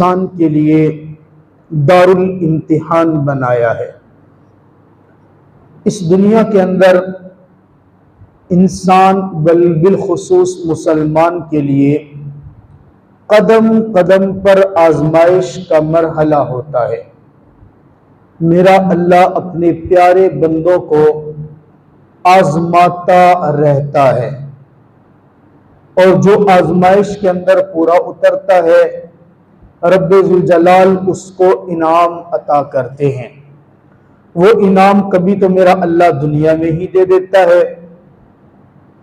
इंसान के लिए दारुल इम्तिहान बनाया है। इस दुनिया के अंदर इंसान बिलखुसूस मुसलमान के लिए कदम कदम पर आजमाइश का मरहला होता है। मेरा अल्लाह अपने प्यारे बंदों को आजमाता रहता है और जो आजमाइश के अंदर पूरा उतरता है रब्बे जुल जलाल उसको इनाम अता करते हैं। वो इनाम कभी तो मेरा अल्लाह दुनिया में ही दे देता है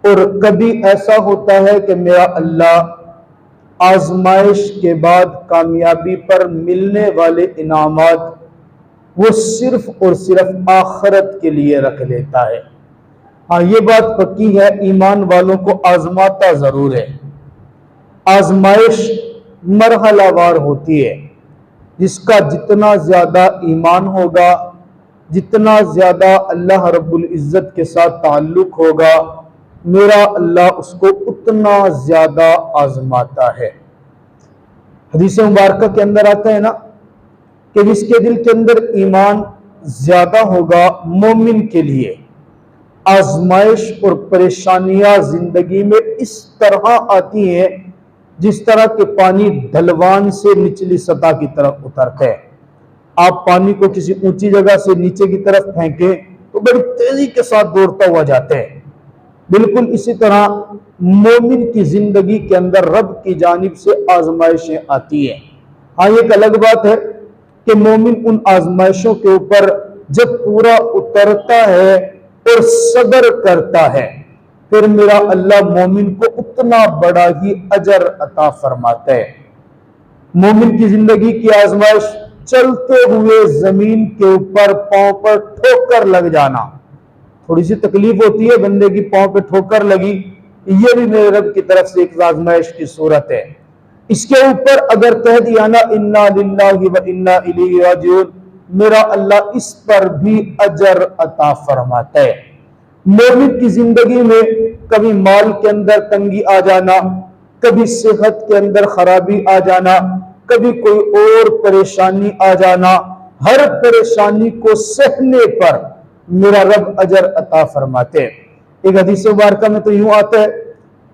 और कभी ऐसा होता है कि मेरा अल्लाह आजमाइश के बाद कामयाबी पर मिलने वाले इनामात वो सिर्फ और सिर्फ आखिरत के लिए रख लेता है। हाँ, ये बात पक्की है, ईमान वालों को आजमाता जरूर है। आजमाइश मरहलावार होती है। जिसका जितना ज्यादा ईमान होगा, जितना ज्यादा अल्लाह रब्बुल इज्जत के साथ ताल्लुक होगा, मेरा अल्लाह उसको उतना ज्यादा आजमाता है। हदीस मुबारक के अंदर आता है ना कि जिसके दिल के अंदर ईमान ज्यादा होगा, मोमिन के लिए आजमाइश और परेशानियां जिंदगी में इस तरह आती हैं जिस तरह के पानी ढलवान से निचली सतह की तरफ उतरते हैं। आप पानी को किसी ऊंची जगह से नीचे की तरफ फेंके तो बड़ी तेजी के साथ दौड़ता हुआ जाते हैं। बिल्कुल इसी तरह मोमिन की जिंदगी के अंदर रब की जानिब से आजमाइशें आती हैं। हाँ, एक अलग बात है कि मोमिन उन आजमाइशों के ऊपर जब पूरा उतरता है और सब्र करता है, फिर मेरा अल्लाह मोमिन को उतना बड़ा ही अजर अता फरमाता है। मोमिन की जिंदगी की आजमाइश चलते हुए जमीन के ऊपर पांव पर ठोकर लग जाना, थोड़ी सी तकलीफ होती है, बंदे की पांव पे ठोकर लगी, ये भी मेरे रब की तरफ से एक आजमाइश की सूरत है। इसके ऊपर अगर कह दिया ना इन्ना लिल्लाहि व इन्ना इलैहि राजिऊन, मेरा अल्लाह इस पर भी अजर अता फरमाता है। मोमिन की जिंदगी में कभी माल के अंदर तंगी आ जाना, कभी सेहत के अंदर खराबी आ जाना, कभी कोई और परेशानी आ जाना, हर परेशानी को सहने पर मेरा रब अजर अता फरमाते हैं। एक हदीस मुबारक में तो यूं आता है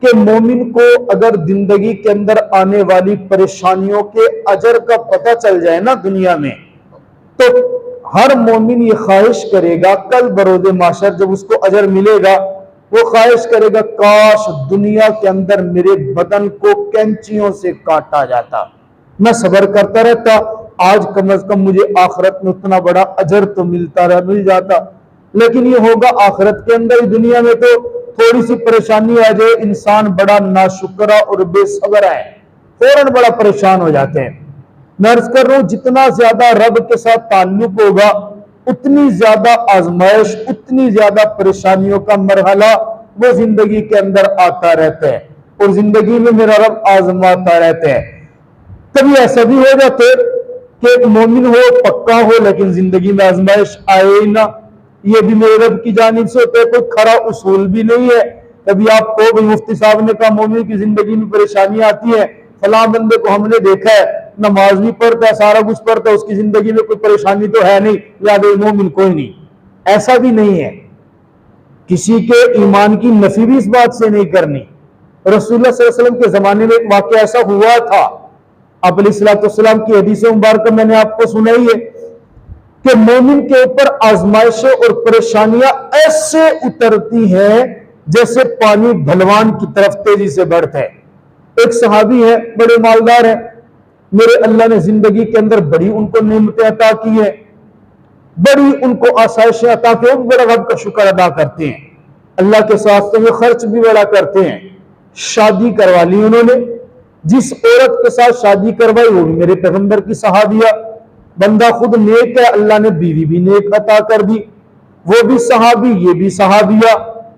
कि मोमिन को अगर जिंदगी के अंदर आने वाली परेशानियों के अजर का पता चल जाए ना दुनिया में, तो हर मोमिन ये ख्वाहिश करेगा कल बरोज़े माशर जब उसको अजर मिलेगा, वो ख्वाहिश करेगा काश दुनिया के अंदर मेरे बदन को कैंचियों से काटा जाता, मैं सब्र करता रहता, आज कम अज कम मुझे आखिरत में उतना बड़ा अजर तो मिल जाता। लेकिन ये होगा आखिरत के अंदर ही, दुनिया में तो थोड़ी सी परेशानी आ जाए इंसान बड़ा नाशुक्रा और बेसब्र है, फौरन बड़ा परेशान हो जाते हैं। मैं अर्ज कर रहा हूं जितना ज्यादा रब के साथ ताल्लुक होगा उतनी ज्यादा आजमाइश, उतनी ज्यादा परेशानियों का मरहला वो जिंदगी के अंदर आता रहता है और जिंदगी में मेरा रब आजमाता रहता है। कभी ऐसा भी हो जाते कि एक मोमिन हो, पक्का हो, लेकिन जिंदगी में आजमाइश आए ही ना, ये भी मेरे रब की जानिब से होता है, कोई खरा उसूल भी नहीं है। कभी आपको भी मुफ्ती साहब ने कहा मोमिन की जिंदगी में परेशानी आती है, फलां बंदे को हमने देखा है नमाज भी पढ़ता है, सारा कुछ पढ़ता है, उसकी जिंदगी में कोई परेशानी तो है नहीं, याद मोमिन कोई नहीं। ऐसा भी नहीं है, किसी के ईमान की नफी भी इस बात से नहीं करनी। रसूलुल्लाह सल्लल्लाहु अलैहि वसल्लम के जमाने में एक वाकया ऐसा हुआ था, आप अलैहिस्सलाम की हदीस मुबारक मैंने आपको सुनाई है कि मोमिन के ऊपर आजमाइशें और परेशानियां ऐसे उतरती हैं जैसे पानी ढलवान की तरफ तेजी से बढ़ता है। एक सहाबी है, बड़े मालदार है, मेरे अल्लाह ने जिंदगी के अंदर बड़ी उनको नेमतें अता की है, बड़ी उनको आसाइशें अता की, वो बड़ा रब का शुक्र अदा करते हैं, अल्लाह के साथ में खर्च भी बड़ा करते हैं। शादी करवा ली उन्होंने, जिस औरत के साथ शादी करवाई वो भी मेरे पैगंबर की सहाबिया, बंदा खुद नेक है, अल्लाह ने बीवी भी नेक अता कर दी, वो भी सहाबी ये भी सहाबिया,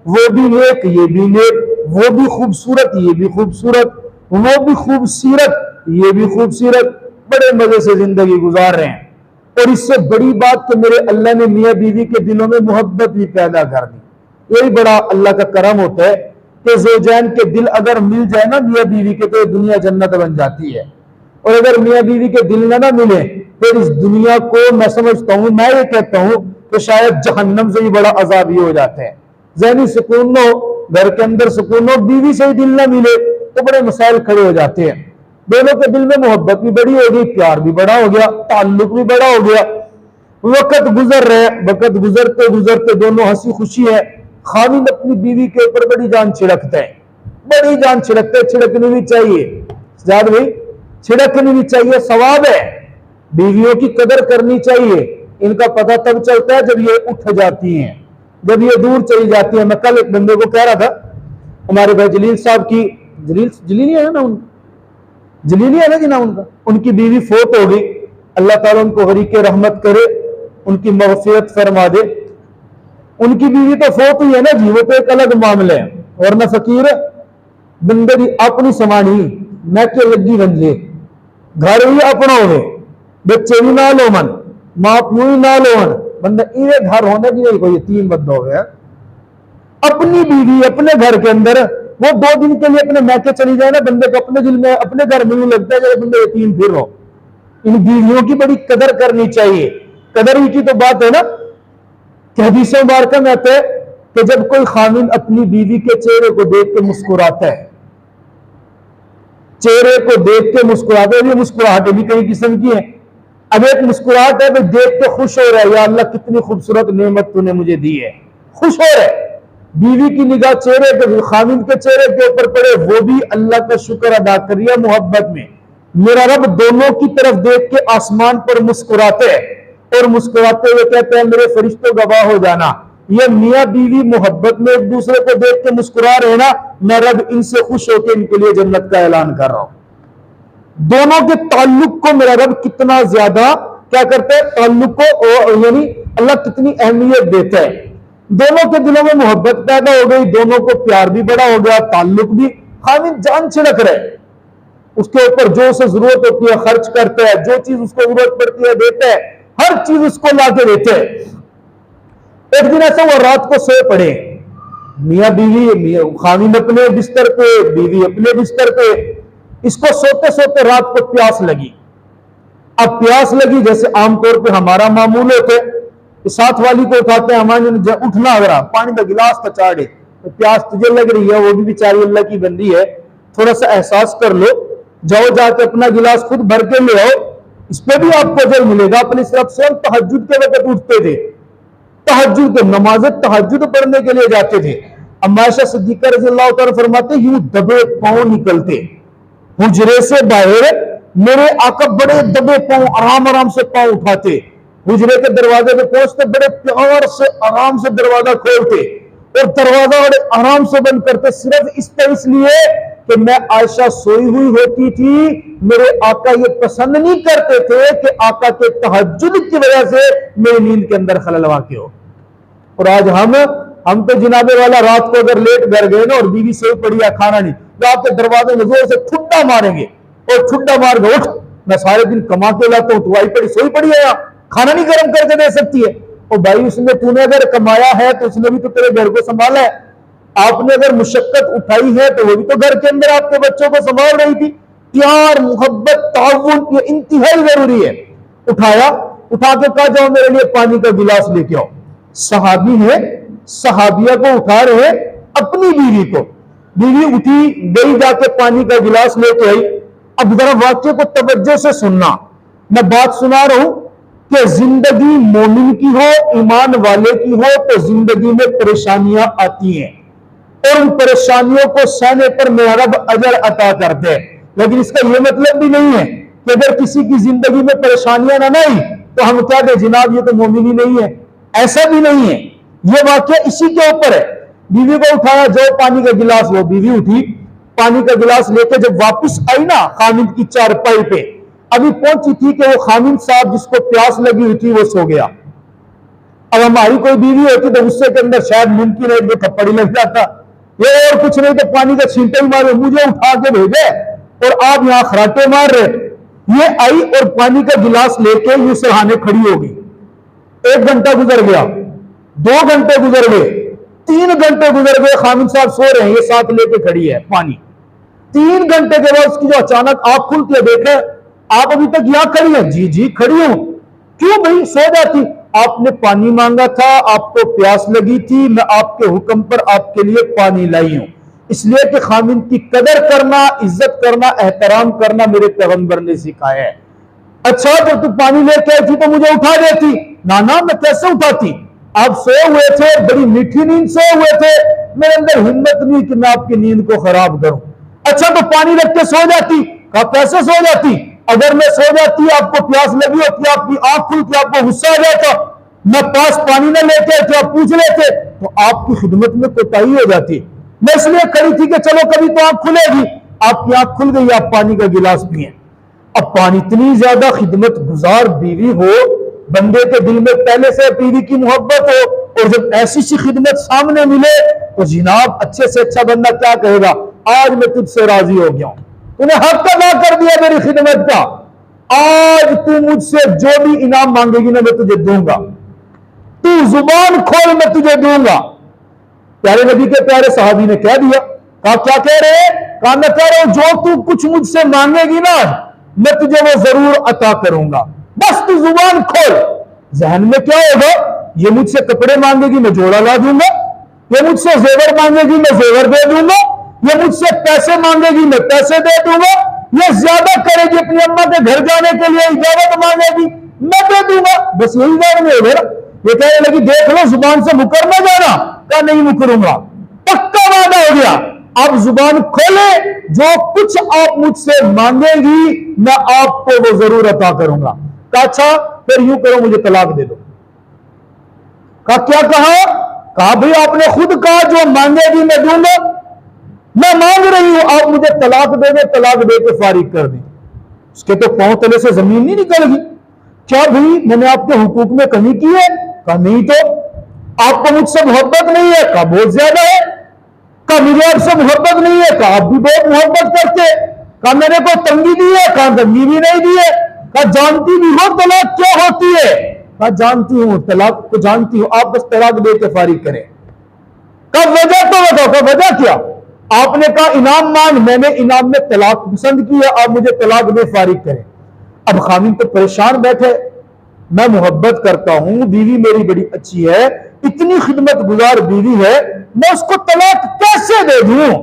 वो भी नेक ये भी नेक, वो भी खूबसूरत ये भी खूबसूरत, वो भी खूबसूरत ये भी खूबसूरत, बड़े मजे से जिंदगी गुजार रहे हैं। और इससे बड़ी बात कि मेरे अल्लाह ने मियाँ बीवी के दिलों में मोहब्बत भी पैदा कर दी। यही बड़ा अल्लाह का करम होता है कि ज़ौजैन के दिल अगर मिल जाए ना मियाँ बीवी के, तो दुनिया जन्नत बन जाती है। और अगर मियाँ बीवी के दिल ना मिले फिर इस दुनिया को मैं समझता हूं, मैं ये कहता हूं तो शायद जहन्नम से भी बड़ा अजाब ही हो जाते हैं। ज़हनी सुकून न हो, घर के अंदर सुकून हो, बीवी से ही दिल ना मिले तो बड़े मसाइल खड़े हो जाते हैं। दोनों के दिल में मोहब्बत भी बड़ी हो गई, प्यार भी बड़ा हो गया, ताल्लुक भी बड़ा हो गया, वक्त गुजर रहे, वक्त गुजरते गुजरते दोनों हंसी खुशी है। खाविंद अपनी बीवी के ऊपर बड़ी जान छिड़कते हैं, बड़ी जान छिड़कते, छिड़कनी भी चाहिए जाद भाई, छिड़कनी भी चाहिए, सवाब है। बीवियों की कदर करनी चाहिए। इनका पता तब चलता है जब ये उठ जाती हैं, जब ये दूर चली जाती है। मैं कल एक बंदे को कह रहा था, हमारे भाई जलील साहब की, जलीली है ना, जलीली है ना जी ना उनका, उनकी बीवी फोत हो गई। अल्लाह ताला उनको गरीक़े रहमत करे, उनकी मग़फ़िरत फरमा दे। उनकी बीवी तो फोत हुई है ना जी, वो तो एक अलग मामला है। वरना फकीर बंदे की अपनी समानी मैं के लगी बंजे, घर भी अपना होवे, बच्चे भी ना लो मन, मां प्यू ही ना लो मन, बंदा इवे घर होने की नहीं, कोई तीन बंद हो गया। अपनी बीवी अपने घर के अंदर, वो 2 दिन के लिए अपने मैके चली जाए ना, बंदे को अपने दिल में अपने घर में नहीं लगता है जब बंदे यतीम फिर हो। इन बीवियों की बड़ी कदर करनी चाहिए। कदर ही की तो बात है ना कि हदीसों मुबारका में आता है कि जब कोई खामिन अपनी बीवी के चेहरे को देख के मुस्कुराता है, चेहरे को देख के मुस्कुराते हैं, मुस्कुराहट भी कई किस्म की है। अब एक मुस्कुराहट है, देख के खुश हो रहा है, या अल्लाह कितनी खूबसूरत नेमत तूने मुझे दी है, खुश हो रहा है। बीवी की निगाह चेहरे पे, खामिन के चेहरे के ऊपर पड़े, वो भी अल्लाह का शुक्र अदा कर रही है मोहब्बत में। मेरा रब दोनों की तरफ देख के आसमान पर मुस्कुराते हैं और मुस्कुराते हुए कहते हैं मेरे फरिश्तों गवाह हो जाना, ये मियाँ बीवी मोहब्बत में एक दूसरे को देख के मुस्कुरा रहे ना, मैं रब इनसे खुश होकर इनके लिए जन्नत का ऐलान कर रहा हूं। दोनों के ताल्लुक को मेरा रब कितना ज्यादा क्या करते हैं, ताल्लुक को यानी अल्लाह कितनी अहमियत देता है। दोनों के दिलों में मोहब्बत पैदा हो गई, दोनों को प्यार भी बड़ा हो गया, ताल्लुक भी। खामिन जान छिड़क रहे, उसके ऊपर जो उसे जरूरत होती है खर्च करता है, जो चीज उसको जरूरत पड़ती है देता है, हर चीज उसको ला के देते हैं। एक दिन ऐसा वो रात को सोए पड़े, मियाँ बीवी, खामिन अपने बिस्तर पे, बीवी अपने बिस्तर पे। इसको सोते सोते रात को प्यास लगी। अब प्यास लगी जैसे आमतौर पे हमारा मामूल होते, साथ वाली को उठाते हैं, हमारे उठना अगर पानी का गिलास का चाड़े, तो प्यास तुझे लग रही है, वो भी बेचारी अल्लाह की बंदी है, थोड़ा सा एहसास कर लो, जाओ जाके अपना गिलास खुद भर के ले आओ, इस पे भी आपको अजर मिलेगा। अपने सिर्फ से तहज्जुद के वक्त उठते थे, तहज्जुद नमाज तहज्जुद पढ़ने के लिए जाते थे। अम्मा आयशा सिद्दीक़ा रज़ी अल्लाह तआला फरमाते, यूं दबे पांव निकलते हुजरे से बाहर, मेरे आका बड़े दबे पांव आराम आराम से पांव उठाते, हुजरे के दरवाजे पे पहुंचते, बड़े प्यार से आराम से दरवाजा खोलते और दरवाजा बड़े आराम से बंद करते, सिर्फ इसलिए कि मैं आयशा सोई हुई होती थी, मेरे आका ये पसंद नहीं करते थे कि आका के तहज्जुद की वजह से मेरी नींद के अंदर खलल वाक़ई हो। और आज हम तो जिनाबे वाला रात को अगर लेट घर गए ना और बीवी सोई पड़ी है, खाना नहीं, तो आपके दरवाजे में जोर से ठुड्डा मारेंगे और ठुड्डा मार के उठ, मैं सारे दिन कमा के लाता हूं, तू आई पड़ी सोई पड़ी है, खाना नहीं गर्म करके दे सकती है। और भाई उसने, तूने अगर कमाया है तो उसने भी तो तेरे घर को संभाला है। आपने अगर मुशक्कत उठाई है तो वो भी तो घर के अंदर आपके बच्चों को संभाल रही थी। प्यार, मोहब्बत, ताउन ये इंतहाई जरूरी है। उठाया, उठा के कहा जाओ मेरे लिए पानी का गिलास लेके आओ। सहाबी है, सहाबिया को उठा रहे अपनी बीवी को, बीवी उठी गई, जाके पानी का गिलास लेके आई। अब जरा वाक्य को तवज्जो से सुनना, मैं बात सुना रहा हूं कि जिंदगी मोमिन की हो, ईमान वाले की हो, तो जिंदगी में परेशानियां आती हैं और उन परेशानियों को सहने पर मेरा रब अजर अता करते हैं। लेकिन इसका यह मतलब भी नहीं है कि अगर किसी की जिंदगी में परेशानियां ना आई तो हम क्या दे जनाब ये तो मोमिन ही नहीं है, ऐसा भी नहीं है। यह वाक्य इसी के ऊपर है। बीवी को उठाया, जाओ पानी का गिलास लो। बीवी उठी, पानी का गिलास लेकर जब वापस आई ना खामिद की चारपाई पे, अभी पहुंची थी कि वो खामिद साहब जिसको प्यास लगी हुई थी वो सो गया। अब हमारी कोई बीवी होती तो गुस्से के अंदर शायद मुमकिन है एक थप्पड़ी लग जाता, ये और कुछ नहीं तो पानी का छींटे ही मारे, मुझे उठा के भेजे और आप यहां खराटे मार रहे। ये आई और पानी का गिलास लेके यूं सरहाने खड़ी हो गई। 1 घंटा गुजर गया, 2 घंटे गुजर गए, 3 घंटे गुजर गए, खामिद साहब सो रहे हैं, ये साथ लेके खड़ी है पानी। 3 घंटे के बाद उसकी जो अचानक आंख खुलती है, देखे आप अभी तक यहां खड़ी हैं? जी जी खड़ी हूं। क्यों भाई? सो जाती। आपने पानी मांगा था, आपको प्यास लगी थी, मैं आपके हुक्म पर आपके लिए पानी लाई हूं। इसलिए कि खामिन की कदर करना, इज्जत करना, एहतराम करना मेरे पैगंबर ने सिखाया है। अच्छा तो तू पानी लेके आई थी तो मुझे उठा देती। ना ना, मैं कैसे उठाती? आप सोए हुए थे, बड़ी मीठी नींद सोए हुए थे, मेरे अंदर हिम्मत नहीं कि मैं आपकी नींद को खराब करूं। अच्छा तो पानी रख के सो जाती। कहा कैसे सो जाती? अगर मैं सो जाती, आपको प्यास लगी होती, आपकी आंख खुलती, आपको गुस्सा आ जाता, मैं पास पानी न लेते तो आप पूछ लेते, तो आपकी खिदमत में कोताही हो जाती। मैं इसलिए खड़ी थी कि चलो कभी तो आंख खुलेगी। आपकी आंख खुल गई, आप पानी का गिलास पिए। अब पानी, इतनी ज्यादा खिदमत गुजार बीवी हो, बंदे के दिल में पहले से बीवी की मोहब्बत हो, और जब ऐसी सी खिदमत सामने मिले तो जनाब अच्छे से अच्छा बंदा क्या कहेगा? आज मैं तुझसे राजी हो गया हूं, तूने हक अदा कर दिया मेरी खिदमत का, आज तू मुझसे जो भी इनाम मांगेगी ना मैं तुझे दूंगा, तू जुबान खोल मैं तुझे दूंगा। प्यारे नबी के प्यारे सहाबी ने कह दिया। कहा क्या कह रहे हैं? कहा मैं कह रहा हूं जो तू कुछ मुझसे मांगेगी ना मैं तुझे वो जरूर अता करूंगा, बस तू जुबान खोल। जहन में क्या होगा? ये मुझसे कपड़े मांगेगी मैं जोड़ा ला दूंगा, ये मुझसे जेवर मांगेगी मैं जेवर दे दूंगा, ये मुझसे पैसे मांगेगी मैं पैसे दे दूंगा, ये ज्यादा करेगी अपनी अम्मा के घर जाने के लिए इजाजत मांगेगी मैं दे दूंगा। बस यही बात में होगा। ये कहने लगी देख लो जुबान से मुकर ना जाना। क्या नहीं मुकरूंगा, पक्का वादा हो गया। आप जुबान खोले, जो कुछ आप मुझसे मांगेगी मैं आपको वो जरूर अता करूंगा। कहा अच्छा फिर यूं करो मुझे तलाक दे दो। कहा क्या कहा? कहा भाई आपने खुद कहा जो मांगेगी मैं दूंगा, मैं मांग रही हूं आप मुझे तलाक दे दे, तलाक दे के फारिग कर दे। उसके तो पांव तले से जमीन नहीं निकलेगी। क्या भाई मैंने आपके हुकूक में कमी की है? कहा नहीं तो। आपको मुझसे मोहब्बत नहीं है? कहा बहुत ज्यादा है। कहा मुझे आपसे मोहब्बत नहीं है? कहा आप भी बहुत मोहब्बत करते। कहा मैंने कोई तंगी दी है? कहा तंगी भी नहीं दी है। कहा जानती भी हो तलाक क्या होती है? कहा जानती हूं, तलाक को जानती हूं, आप बस तलाक दे के फारिग करें। कहा वजह तो बताओ। कहा वजह क्या? आपने कहा इनाम मांग, मैंने इनाम में तलाक पसंद की है, आप मुझे तलाक दे फारिग करें। अब खामिन तो परेशान बैठे, मैं मोहब्बत करता हूं, बीवी मेरी बड़ी अच्छी है, इतनी खिदमत गुजार बीवी है, मैं उसको तलाक कैसे दे दूं?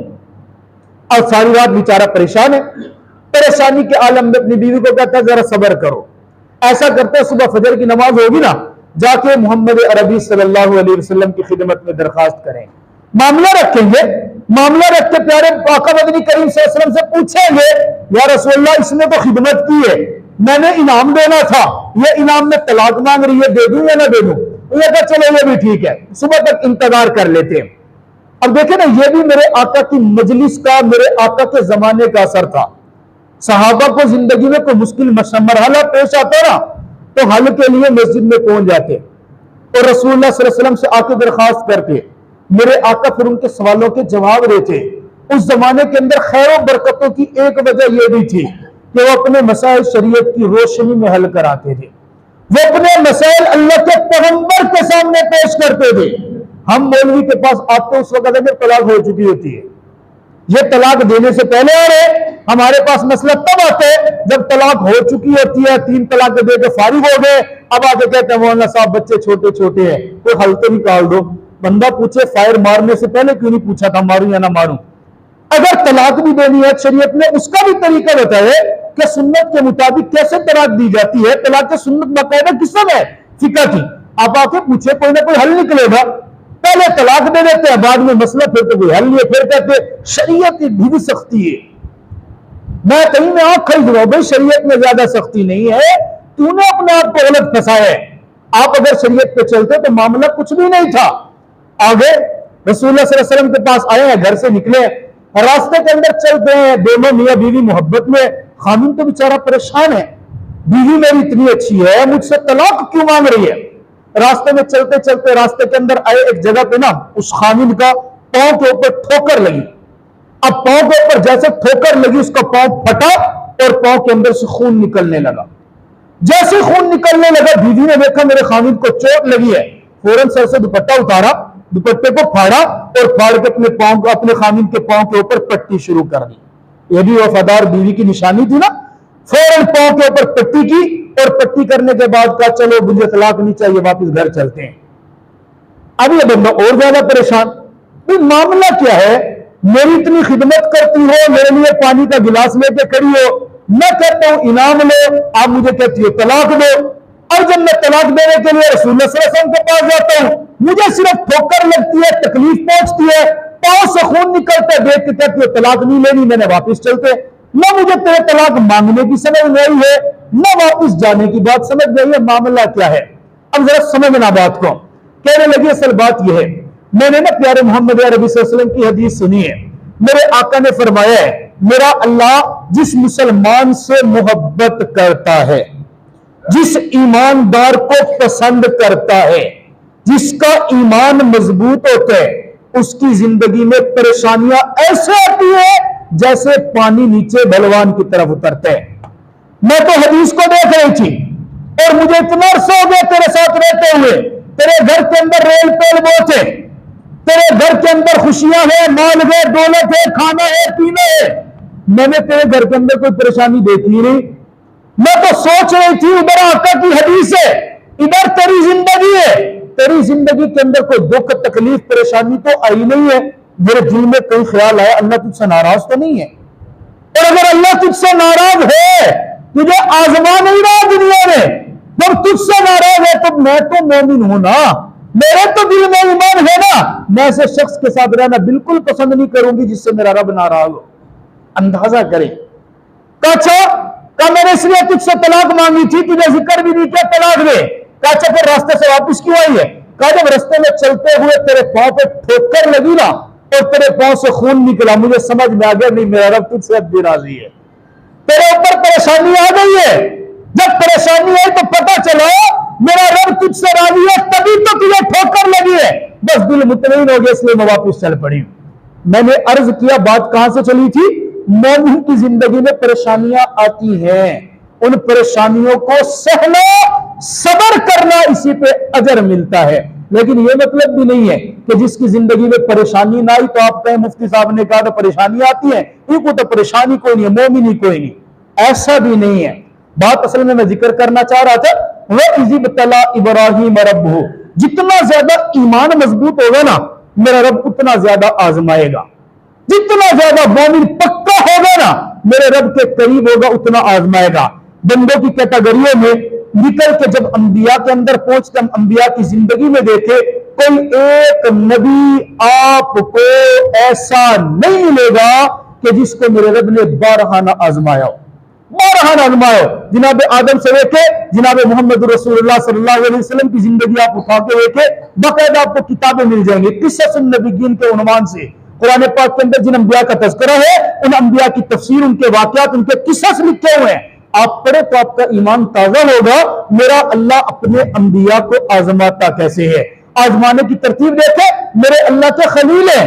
और सारी रात बेचारा परेशान है, परेशानी के आलम में अपनी बीवी को कहता है जरा सब्र करो। ऐसा करते सुबह फजर की नमाज होगी ना, जाके मोहम्मद अरबी सल्लल्लाहु अलैहि वसल्लम की खिदमत में दरखास्त करें, मामला रखेंगे, मामला रख के प्यारे आका मदनी करीम सल्लल्लाहु अलैहि वसल्लम से पूछेंगे या रसूलुल्लाह इसने तो खिदमत की है, मैंने इनाम देना था, ये इनाम में तलाक मांग रही है, दे दूं या ना दे दूं? ये कहा चलो ये भी ठीक है, सुबह तक इंतजार कर लेते हैं। अब देखे ना, ये भी मेरे आका की मजलिस का, मेरे आका के जमाने का असर था। सहाबा को जिंदगी में कोई मुश्किल मरहला पेश आता ना तो हल के लिए मस्जिद में पहुंच जाते और रसूलुल्लाह सल्लल्लाहु अलैहि वसल्लम से आके दरखास्त करते, मेरे आका फिर उनके सवालों के जवाब देते। उस जमाने के अंदर खैर बरकतों की एक वजह यह भी थी कि वो अपने मसाइल शरीयत की रोशनी में हल कराते थे, वो अपने मसाइल अल्लाह के पैगंबर के सामने पेश करते थे। हम मौलवी के पास आते उस वक्त अगर तलाक हो चुकी होती है, ये तलाक देने से पहले आ रहे, हमारे पास मसला तब आता है जब तलाक हो चुकी होती है, 3 तलाक दे के फारिग हो गए, अब आके कहते हैं मौलाना साहब बच्चे छोटे छोटे हैं, कोई हल तो निकाल दो। बंदा पूछे फायर मारने से पहले क्यों नहीं पूछा था मारूं या ना मारूं? अगर तलाक भी देनी है शरीयत ने उसका भी तरीका बताया कि सुन्नत के मुताबिक कैसे तलाक दी जाती है। तलाक की सुन्नत बाकायदा किस्म है फिका की, आप आके पूछे कोई ना कोई हल निकलेगा। पहले तलाक दे देते हैं, बाद में मसला फिर तो कोई हल नहीं है, फिर कहते शरीयत की ढील सख्ती है। मैं कहीं में आंख खरीद रहा हूं, भाई शरीयत में ज्यादा सख्ती नहीं है, तूने अपने आप को गलत फंसाया है। आप अगर शरीयत पे चलते तो मामला कुछ भी नहीं था। आगे रसूलुल्लाह सल्लल्लाहु अलैहि वसल्लम के पास आए हैं, घर से निकले, रास्ते के अंदर चलते हैं, दोनों मियां बीवी मोहब्बत में, खामिन तो बेचारा परेशान है, बीवी मेरी इतनी अच्छी है, मुझसे तलाक क्यों मांग रही है? रास्ते में चलते चलते रास्ते के अंदर आए, एक जगह पे ना उस खामिन का पांव के ऊपर ठोकर लगी। अब पांव के ऊपर जैसे ठोकर लगी उसका पांव फटा और पांव के अंदर से खून निकलने लगा। जैसे खून निकलने लगा बीवी ने देखा मेरे खामिन को चोट लगी है, फौरन सर से दुपट्टा उतारा, दुपट्टे को फाड़ा और फाड़ के अपने पांव को, अपने खामिन के पांव के ऊपर पट्टी शुरू कर दी। यह भी वफादार बीवी की निशानी थी ना, फौरन पांव के ऊपर पट्टी की और पट्टी करने के बाद कहा चलो मुझे तलाक नहीं चाहिए, वापस घर चलते हैं। अब ये बंदा और ज्यादा परेशान, भाई मामला क्या है, मेरी इतनी खिदमत करती हो, मेरे लिए पानी का गिलास लेके खड़ी हो, मैं कहता हूं इनाम लो, आप मुझे कहती हो तलाक दो। और जब मैं तलाक देने के लिए रसूलुल्लाह सल्लल्लाहु अलैहि वसल्लम के पास जाता हूं, मुझे सिर्फ ठोकर लगती है, तकलीफ पहुंचती है, पांव से खून निकलता है, देख के कहती हो तलाक नहीं लेनी, मैंने वापिस चलते। न मुझे तेरे तलाक मांगने की समझ नहीं है, न वापिस जाने की बात समझ नहीं है, मामला क्या है। अब जरा समझना बात को। कहने लगी असल बात यह है, मैंने ना प्यारे मोहम्मद अरबी सल्लल्लाहु अलैहि वसल्लम की हदीस सुनी है, मेरे आका ने फरमाया है, मेरा अल्लाह जिस मुसलमान से मोहब्बत करता है, जिस ईमानदार को पसंद करता है, जिसका ईमान मजबूत होता है, उसकी जिंदगी में परेशानियां ऐसे आती है जैसे पानी नीचे बलवान की तरफ उतरते हैं। मैं तो हदीस को देख रही थी और मुझे इतना अरसा हो गया तेरे साथ रहते हुए, तेरे घर के अंदर रेल पेल बहुत है, तेरे घर के अंदर खुशियां हैं, माल है, दौलत है, खाना है, पीना है, मैंने तेरे घर के अंदर कोई परेशानी देखी नहीं। मैं तो सोच रही थी उधर आका की हदीस है, इधर तेरी जिंदगी है, तेरी जिंदगी के अंदर कोई दुख तकलीफ परेशानी तो आई नहीं है। मेरे दिल में कोई ख्याल आया अल्लाह तुझसे नाराज तो नहीं है, और अगर अल्लाह तुझसे नाराज है, तुझे आजमा नहीं रहा दुनिया में, जब तुझसे नाराज है तो मैं तो मोमिन हूं ना, मेरे तो दिल में ईमान है ना, मैं ऐसे शख्स के साथ रहना बिल्कुल पसंद नहीं करूंगी जिससे मेरा रब नाराज हो। अंदाजा करें। कहा मैंने इसलिए तुझसे तलाक मांगी थी, तुझे जिक्र भी नहीं किया तलाक दे। कहा फिर रास्ते से वापस क्यों आई है? कहा जब रास्ते में चलते हुए तेरे पांव पे ठोकर लगी ना और तेरे पांव से खून निकला, मुझे समझ में आ गया नहीं मेरा रब तुझसे अब भी राजी है, तेरे ऊपर परेशानी आ गई है। जब परेशानी आई तो पता चला मेरा रब तुझसे राजी है, तभी तो तुझे ठोकर लगी है, बस दिल मुतमईन हो गया इसलिए मैं वापस चल पड़ी। मैंने अर्ज किया बात कहां से चली थी? मोमिन की जिंदगी में परेशानियां आती हैं, उन परेशानियों को सहना, सब्र करना, इसी पे अजर मिलता है। लेकिन यह मतलब भी नहीं है कि जिसकी जिंदगी में परेशानी ना आई तो आप कहें मुफ्ती साहब ने कहा तो परेशानी आती है, इनको तो परेशानी कोई नहीं है, मोमिन ही कोई नहीं, ऐसा भी नहीं है। बात असल में मैं जिक्र करना चाह रहा था, वह इज़िब्तला इब्राहीम रब्बुहु, जितना ज्यादा ईमान मजबूत होगा ना मेरा रब उतना ज्यादा आजमाएगा, जितना ज्यादा मोमिन पक्का होगा ना मेरे रब के करीब होगा उतना आजमाएगा। बंदों की कैटेगरियों में निकल के जब अंबिया के अंदर पहुंचते हम अंबिया की जिंदगी में देखे, कोई एक नबी आपको ऐसा नहीं मिलेगा कि जिसको मेरे रब ने बारहाना आजमाया हो, बारहाना आजमाया। जिनाब आदम से देखे जिनाब मोहम्मद रसूलुल्लाह सल्लल्लाहु अलैहि वसल्लम की जिंदगी आप उठा के देखे, बाकायदा आपको किताबें मिल जाएंगी किस्सतुन नबिय्यीन के उन्वान से। कुरान पाक के अंदर जिन अंबिया का तज़किरा है उन अंबिया की तफसीर, उनके वाकयात, उनके किस्सस लिखे हुए हैं, आप पढ़े तो आपका ईमान ताजा होगा। मेरा अल्लाह अपने अंबिया को आजमाता कैसे है, आजमाने की तरतीब देखे। मेरे अल्लाह के खलील है,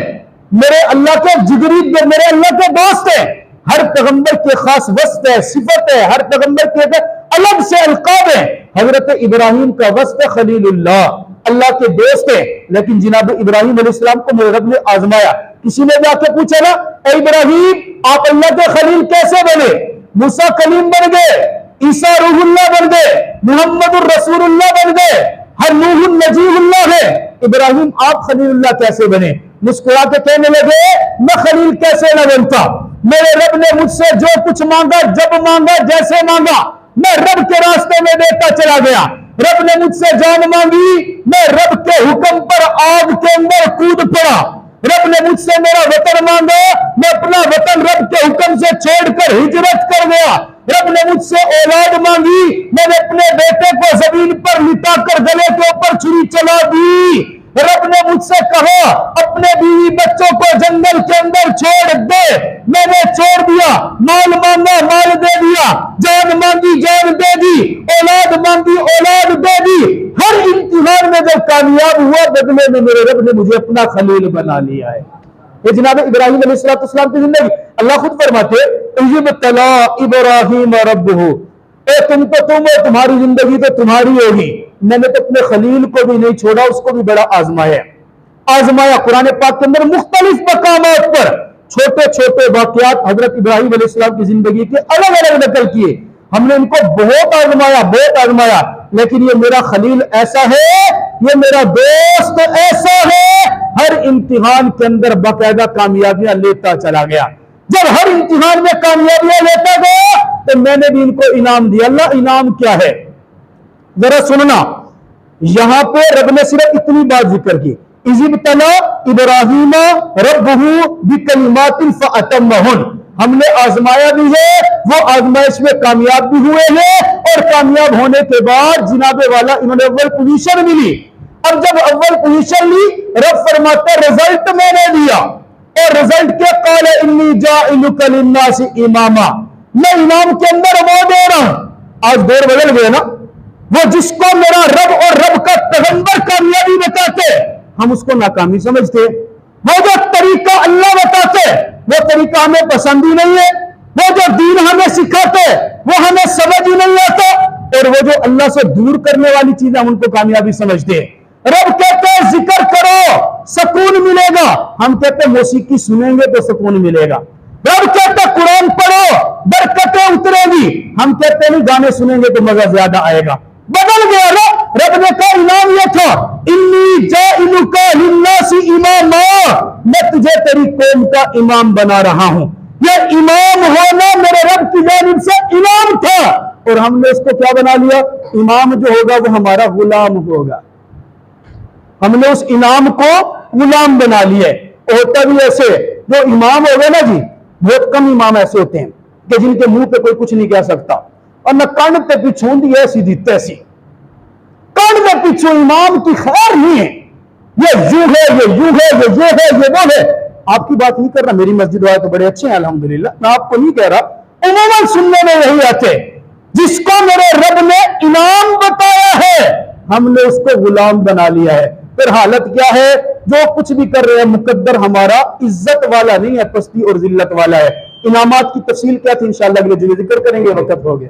मेरे अल्लाह के जिगरी, मेरे अल्लाह के दोस्त है, हर पैगंबर के खास वस्फ है, सिफत है, हर पैगंबर के अलग से अलकाब है। हजरत इब्राहिम का वस्फ है खलीलुल्लाह, अल्लाह के दोस्त है। लेकिन जिनाब इब्राहिम अलैहिस्सलाम को मेरे रब ने आजमाया। किसी ने जाके पूछा ना, ए इब्राहिम आप अल्लाह के खलील कैसे बने? मूसा कलीम बन गए, ईसा रूहुल्लाह बन गए, मोहम्मद रसूलुल्लाह बन गए, हर नूह नजीहुल्लाह है, इब्राहिम आप खलीलुल्लाह कैसे बने? मुस्कुरा के कहने लगे मैं खलील कैसे न बनता, मेरे रब ने मुझसे जो कुछ मांगा, जब मांगा, जैसे मांगा, मैं रब के रास्ते में देता चला गया। रब ने मुझसे जान मांगी, मैं रब के हुक्म पर आग के अंदर कूद पड़ा। रब ने मुझसे मेरा वतन मांगा, मैं अपना वतन रब के हुक्म से छोड़कर हिजरत कर गया। रब ने मुझसे औलाद मांगी, मैंने अपने बेटे को जमीन पर लिटाकर गले के ऊपर छुरी चला दी। रब ने मुझसे कहा अपने बीवी बच्चों को जंगल के अंदर छोड़ दे, मैंने छोड़ दिया। माल मांगा, माल दे दिया, जान मांगी, जान दे दी, औलाद मांगी, औलाद दे दी। हर इम्तिहान में जब कामयाब हुआ, बदले में मेरे रब ने मुझे अपना खलील बना लिया है। ये जनाब इब्राहिम अलैहिस्सलाम की जिंदगी, अल्लाह खुद फरमाते इज़्बितला इब्राहिम रब्बुहु, तुम हो, तुम्हारी जिंदगी तो तुम्हारी होगी, मैंने तो अपने खलील को भी नहीं छोड़ा, उसको भी बड़ा आजमाया। आजमाया कुरान पाक के अंदर मुख्तलिफ मकामात पर छोटे छोटे वाकयात हजरत इब्राहिम अलैहिस्सलाम की जिंदगी के अलग अलग नकल किए। हमने इनको बहुत आजमाया, लेकिन ये मेरा खलील ऐसा है, ये मेरा दोस्त ऐसा है, हर इम्तिहान के अंदर बाकायदा कामयाबियां लेता चला गया। जब हर इम्तिहान में कामयाबियां लेता गया तो मैंने भी इनको इनाम दिया। अल्लाह इनाम क्या है जरा सुनना। यहां पे रब ने सिर्फ इतनी बात जिक्र की, इज़िब्तला इब्राहीमा रब्बहू बिकलिमातिन फअतम्महुन, हमने आजमाया भी है, वो आजमाइश में कामयाब भी हुए हैं, और कामयाब होने के बाद जिनाबे वाला इन्होंने अव्वल पोजीशन मिली। अब जब अव्वल पोजीशन ली, रब फरमाता रिजल्ट मैंने दिया, और रिजल्ट क्या, काल इन्नी जाइलुका लिन्नासि इमामा, मैं इमाम के अंदर वो दे रहा हूं। आज दौर बदल गए ना, वो जिसको मेरा रब और रब का पैगंबर कामयाबी बताते हम उसको नाकामी समझते, वो जो तरीका अल्लाह बताते वो तरीका हमें पसंद ही नहीं है, वो जो दीन हमें सिखाते वो हमें समझ ही नहीं आता, और वो जो अल्लाह से दूर करने वाली चीजें हम उनको कामयाबी समझते हैं। रब कहते हैं जिक्र करो सुकून मिलेगा, हम कहते हैं मौसीकी सुनेंगे तो सुकून मिलेगा। रब कहते हैं कुरान पढ़ो बरकतें उतरेगी, हम कहते नहीं गाने सुनेंगे तो मजा ज्यादा आएगा। बदल गया ना। रब ने कहा इनाम यह था, इन्नी जाइलुका लिन्नासि इमामा, मैं तुझे तेरी कौम का इमाम बना रहा हूं। यह इमाम होना मेरे रब की जानिब से इनाम था, और हमने उसको क्या बना लिया, इमाम जो होगा वो हमारा गुलाम होगा। हमने उस इनाम को गुलाम बना लिया। होता भी ऐसे, जो इमाम हो गए ना जी, बहुत कम इमाम ऐसे होते हैं कि जिनके मुंह पे कोई कुछ नहीं कह सकता, और न कान पे पिछों दी ऐसी दी तैसी, कान में पीछे इमाम की खैर नहीं है, ये यूं है, ये यूं है, ये है, ये वो है। आपकी बात नहीं कर रहा, मेरी मस्जिद वाले तो बड़े अच्छे हैं अल्हम्दुलिल्लाह, मैं आपको नहीं कह रहा, उम्मन सुनने में यही आते, जिसको मेरे रब ने इनाम बताया है हमने उसको गुलाम बना लिया है। फिर हालत क्या है, जो कुछ भी कर रहे हैं मुकद्दर हमारा इज्जत वाला नहीं है, पस्ती और जिल्लत वाला है। इनामात की तफसील क्या थी इंशाअल्लाह अगले जुमे जिक्र करेंगे, वक्त हो गया।